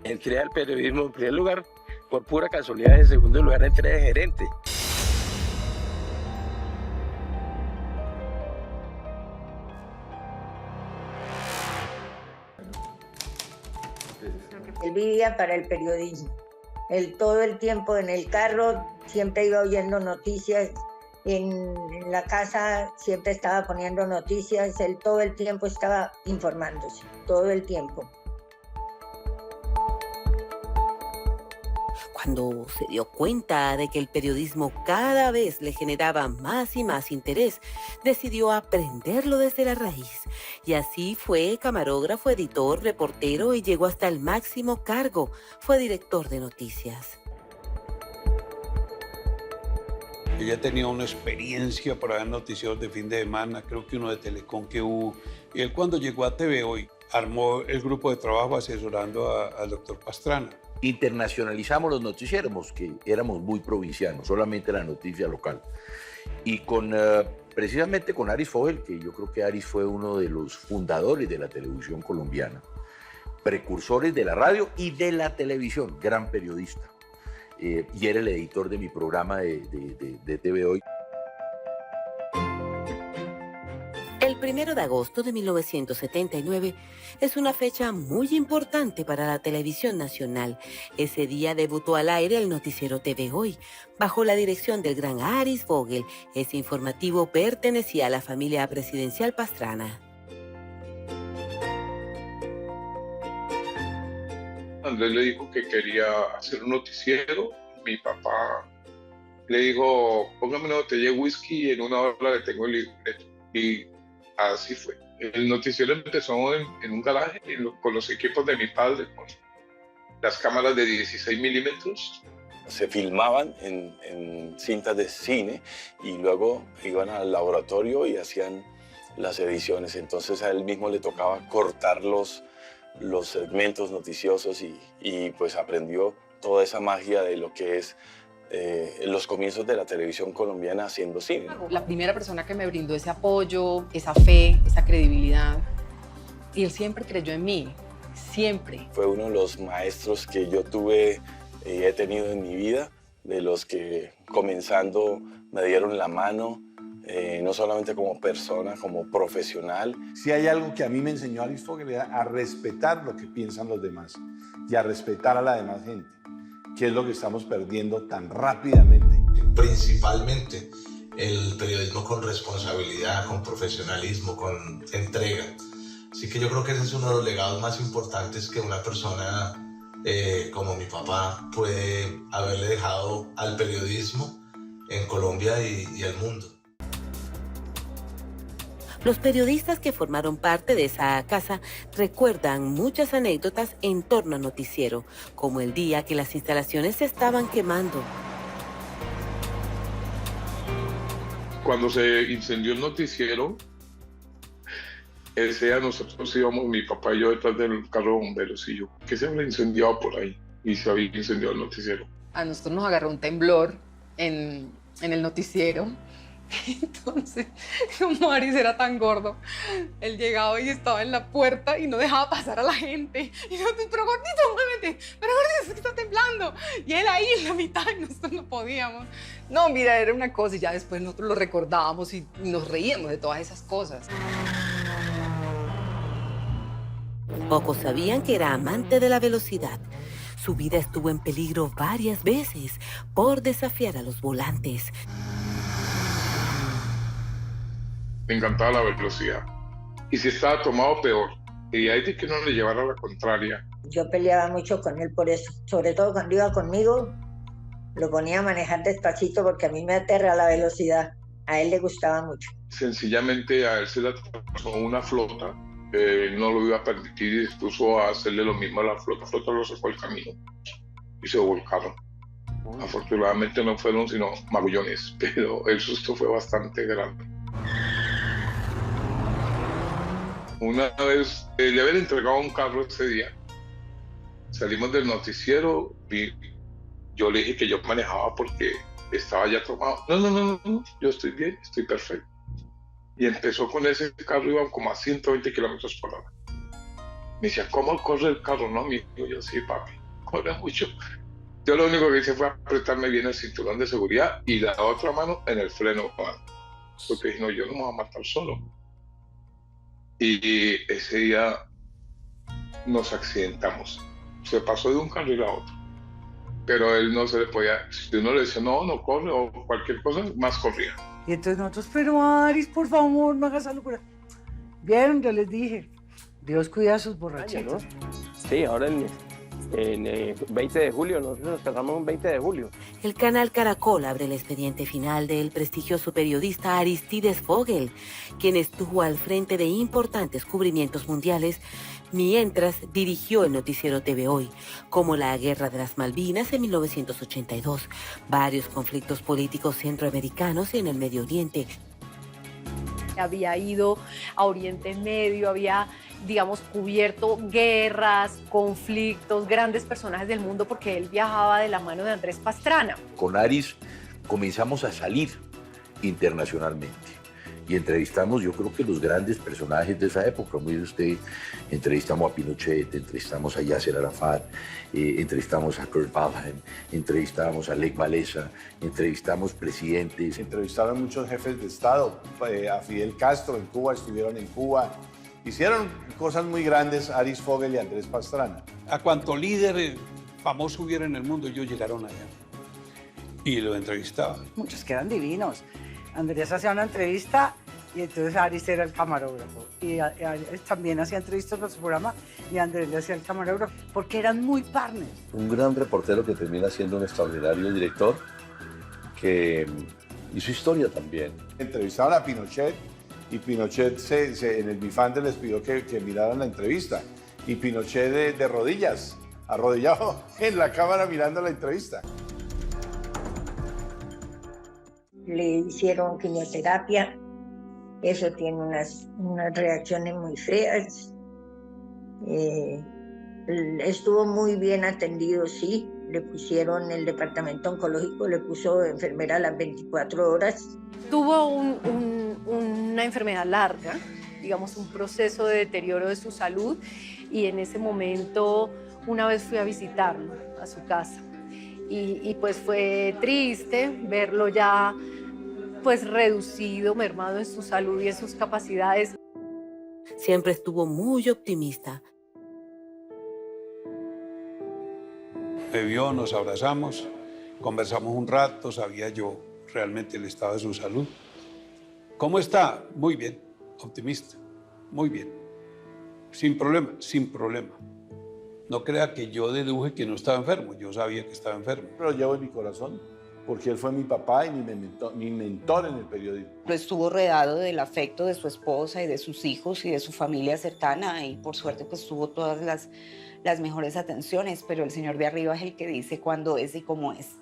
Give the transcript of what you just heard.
Entré al periodismo en primer lugar por pura casualidad, en segundo lugar entré de gerente. Él vivía para el periodismo. Él todo el tiempo en el carro siempre iba oyendo noticias, en la casa siempre estaba poniendo noticias, él todo el tiempo estaba informándose, todo el tiempo. Cuando se dio cuenta de que el periodismo cada vez le generaba más y más interés, decidió aprenderlo desde la raíz. Y así fue camarógrafo, editor, reportero y llegó hasta el máximo cargo. Fue director de noticias. Ella tenía una experiencia para ver noticieros de fin de semana, creo que uno de Telecom que hubo. Y él cuando llegó a TV Hoy, armó el grupo de trabajo asesorando al doctor Pastrana. Internacionalizamos los noticieros, que éramos muy provincianos, solamente la noticia local. Y precisamente con Aris Fogel, que yo creo que Aris fue uno de los fundadores de la televisión colombiana, precursores de la radio y de la televisión, gran periodista. Y era el editor de mi programa de TV Hoy. El 1 de agosto de 1979 es una fecha muy importante para la televisión nacional. Ese día debutó al aire el noticiero TV Hoy, bajo la dirección del gran Aris Fogel. Ese informativo pertenecía a la familia presidencial Pastrana. Andrés le dijo que quería hacer un noticiero. Mi papá le dijo, póngame una botella de whisky y en una hora le tengo el libreto. Y así fue. El noticiero empezó en un garaje con los equipos de mi padre, con las cámaras de 16 milímetros. Se filmaban en cintas de cine y luego iban al laboratorio y hacían las ediciones. Entonces a él mismo le tocaba cortar los segmentos noticiosos y pues aprendió toda esa magia de lo que es los comienzos de la televisión colombiana haciendo cine. La primera persona que me brindó ese apoyo, esa fe, esa credibilidad, y él siempre creyó en mí, siempre. Fue uno de los maestros que yo tuve y he tenido en mi vida, de los que comenzando me dieron la mano, no solamente como persona, como profesional. Si hay algo que a mí me enseñó Aris Fogel era a respetar lo que piensan los demás y a respetar a la demás gente, que es lo que estamos perdiendo tan rápidamente. Principalmente el periodismo con responsabilidad, con profesionalismo, con entrega. Así que yo creo que ese es uno de los legados más importantes que una persona como mi papá puede haberle dejado al periodismo en Colombia y al mundo. Los periodistas que formaron parte de esa casa recuerdan muchas anécdotas en torno al noticiero, como el día que las instalaciones se estaban quemando. Cuando se incendió el noticiero, ese día nosotros íbamos, mi papá y yo, detrás del carro de bomberos, y yo, ¿qué se había incendiado por ahí? Y se había incendiado el noticiero. A nosotros nos agarró un temblor en el noticiero. Entonces, como Aris era tan gordo, él llegaba y estaba en la puerta y no dejaba pasar a la gente. Y nosotros, pero gordito, muévete, pero gordito, está temblando. Y él ahí en la mitad y nosotros no podíamos. No, mira, era una cosa y ya después nosotros lo recordábamos y nos reíamos de todas esas cosas. Pocos sabían que era amante de la velocidad. Su vida estuvo en peligro varias veces por desafiar a los volantes. Me encantaba la velocidad. Y si estaba tomado, peor. Y ahí de que no le llevara la contraria. Yo peleaba mucho con él por eso, sobre todo cuando iba conmigo, lo ponía a manejar despacito porque a mí me aterra la velocidad. A él le gustaba mucho. Sencillamente a él se le atrasó una flota, no lo iba a permitir y dispuso a hacerle lo mismo a la flota. La flota lo sacó al camino y se volcaron. Afortunadamente no fueron sino magullones, pero el susto fue bastante grande. Una vez le habían entregado un carro ese día. Salimos del noticiero y yo le dije que yo manejaba porque estaba ya tomado. No, yo estoy bien, estoy perfecto. Y empezó con ese carro, iban como a 120 kilómetros por hora. Me decía, ¿cómo corre el carro? No, mijo, yo sí, papi, corre mucho. Yo lo único que hice fue apretarme bien el cinturón de seguridad y la otra mano en el freno, porque dije, no, yo no me voy a matar solo. Y ese día nos accidentamos. Se pasó de un carril a otro. Pero él no se le podía, si uno le decía, no, no corre o cualquier cosa, más corría. Y entonces nosotros, pero Aris, por favor, no hagas esa locura. Vieron, yo les dije, Dios cuida a sus borrachitos. Sí, ahora en 20 de julio, nosotros nos casamos un 20 de julio. El canal Caracol abre el expediente final del prestigioso periodista Aristides Vogel, quien estuvo al frente de importantes cubrimientos mundiales mientras dirigió el noticiero TV Hoy, como la Guerra de las Malvinas en 1982, varios conflictos políticos centroamericanos y en el Medio Oriente. Había ido a Oriente Medio, había, digamos, cubierto guerras, conflictos, grandes personajes del mundo, porque él viajaba de la mano de Andrés Pastrana. Con Aris comenzamos a salir internacionalmente y entrevistamos, yo creo que los grandes personajes de esa época. Mire usted, entrevistamos a Pinochet, entrevistamos a Yasser Arafat, entrevistamos a Kurt Waldheim, entrevistamos a Lech Walesa, entrevistamos presidentes. Entrevistaron muchos jefes de Estado, a Fidel Castro en Cuba, estuvieron en Cuba. Hicieron cosas muy grandes Aris Vogel y Andrés Pastrana. A cuanto líder famoso hubiera en el mundo, ellos llegaron allá y lo entrevistaban. Muchos que eran divinos. Andrés hacía una entrevista y entonces Aris era el camarógrafo. Y Aris también hacía entrevistas para su programa y Andrés le hacía el camarógrafo, porque eran muy partners. Un gran reportero que termina siendo un extraordinario director que hizo historia también. Entrevistaron a Pinochet y Pinochet en el Bifante les pidió que miraran la entrevista. Y Pinochet de rodillas, arrodillado en la cámara mirando la entrevista. Le hicieron quimioterapia, eso tiene unas reacciones muy feas. Estuvo muy bien atendido, sí. Le pusieron, el departamento oncológico le puso enfermera a las 24 horas. Tuvo una enfermedad larga, digamos, un proceso de deterioro de su salud, y en ese momento una vez fui a visitarlo a su casa y pues fue triste verlo ya pues reducido, mermado en su salud y en sus capacidades. Siempre estuvo muy optimista. Me vio, nos abrazamos, conversamos un rato, sabía yo realmente el estado de su salud. ¿Cómo está? Muy bien, optimista, muy bien. Sin problema, sin problema. No crea que yo deduje que no estaba enfermo, yo sabía que estaba enfermo. Pero lo llevo en mi corazón, porque él fue mi papá y mi mentor en el periodismo. Estuvo rodeado del afecto de su esposa y de sus hijos y de su familia cercana, y por suerte pues tuvo todas las mejores atenciones, pero el señor de arriba es el que dice cuándo es y cómo es.